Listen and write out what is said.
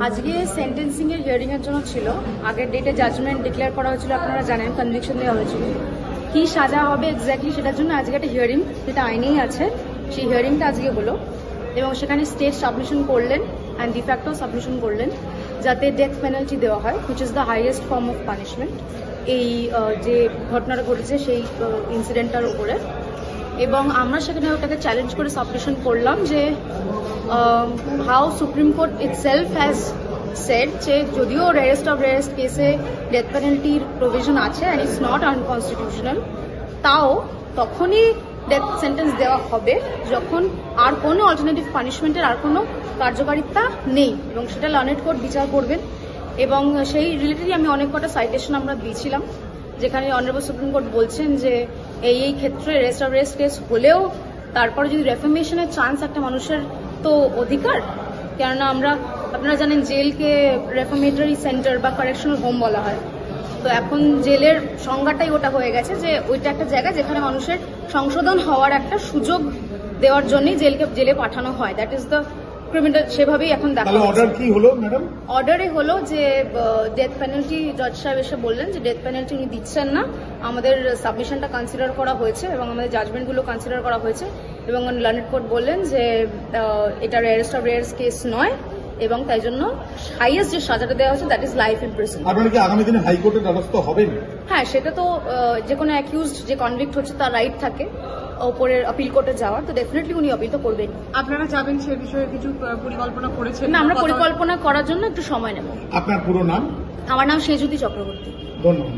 আজকে সেন্টেন্সিং এর হিয়ারিং এর জন্য ছিল। আগের ডেটে জাজমেন্ট ডিক্লেয়ার করা হয়েছিল, আপনারা জানেন, কনভিকশন দেওয়া হয়েছিল। কি সাজা হবে এক্স্যাক্টলি সেটার জন্য আজকে একটা হিয়ারিং, যেটা আইনেই আছে, সেই হিয়ারিংটা আজকে হলো এবং সেখানে স্টেট সাবমিশন করলেন অ্যান্ড ডিফ্যাক্টো সাবমিশন করলেন যাতে ডেথ পেনাল্টি দেওয়া হয়, which is the highest form of punishment এই যে ঘটনাটা ঘটেছে সেই ইনসিডেন্টটার উপরে। এবং আমরা সেখানে ওটাকে চ্যালেঞ্জ করে সাবমিশন করলাম যে how supreme court itself has said যে যদিও রেয়ারেস্ট অফ রেয়ারেস্ট কেসে ডেথ পেনাল্টির প্রভিশন আছে অ্যান্ড ইটস নট আনকনস্টিটিউশনাল, তাও তখনই ডেথ সেন্টেন্স দেওয়া হবে যখন আর কোনো অল্টারনেটিভ পানিশমেন্টের আর কোনো কার্যকারিতা নেই, এবং সেটা লার্নেড কোর্ট বিচার করবেন। এবং সেই রিলেটেডই আমি অনেক কটা সাইটেশন আমরা দিয়েছিলাম, যেখানে অনারেবল সুপ্রিম কোর্ট বলছেন যে এই ক্ষেত্রে রেস্ট অফ রেস্ট কেস হলেও তারপরে যদি রেফরমেশনের চান্স একটা মানুষের তো অধিকার, কেননা আপনারা জানেন জেলকে রেফরমেটরি সেন্টার বা কারেকশনাল হোম বলা হয়। তো এখন জেলের সংজ্ঞাটাই ওটা হয়ে গেছে যে ওইটা একটা জায়গা যেখানে মানুষের সংশোধন হওয়ার একটা সুযোগ দেওয়ার জন্যই জেলে পাঠানো হয়। দ্যাট ইজ দ্য ক্রিমিনাল, সেভাবেই এখন দেখা হচ্ছে। অর্ডার কি হলো ম্যাডাম? অর্ডারে হলো যে ডেথ পেনাল্টি, জজ সাহেব এসে বললেন যে ডেথ পেনাল্টি উনি দিচ্ছেন না, আমাদের সাবমিশনটা কনসিডার করা হয়েছে এবং আমাদের জাজমেন্টগুলো কনসিডার করা হয়েছে, এবং লার্নেড কোর্ট বললেন যে এটা রেয়ারেস্ট অফ রেয়ারেস্ট কেস নয় এবং তাই জন্য হাইয়েস্ট যে সাজাটা দেওয়া হয়েছে দ্যাট ইজ লাইফ ইমপ্রিজন। আপনারা কি আগামী দিনে হাইকোর্টের দ্বারস্থ হবেন? হ্যাঁ, সেটা তো যে কোনো অ্যাকিউজড যে কনভিক্ট হচ্ছে তার রাইট থাকে ওপরের আপিল কোর্টে যাওয়ার, তো ডেফিনেটলি উনি আপিল তো করবেন। আপনারা যাবেন সে বিষয়ে কিছু পরিকল্পনা করেছেন? না, আমরা পরিকল্পনা করার জন্য একটু সময় নেব। আপনার পুরো নাম? আমার নাম সেজুতি চক্রবর্তী। ধন্যবাদ।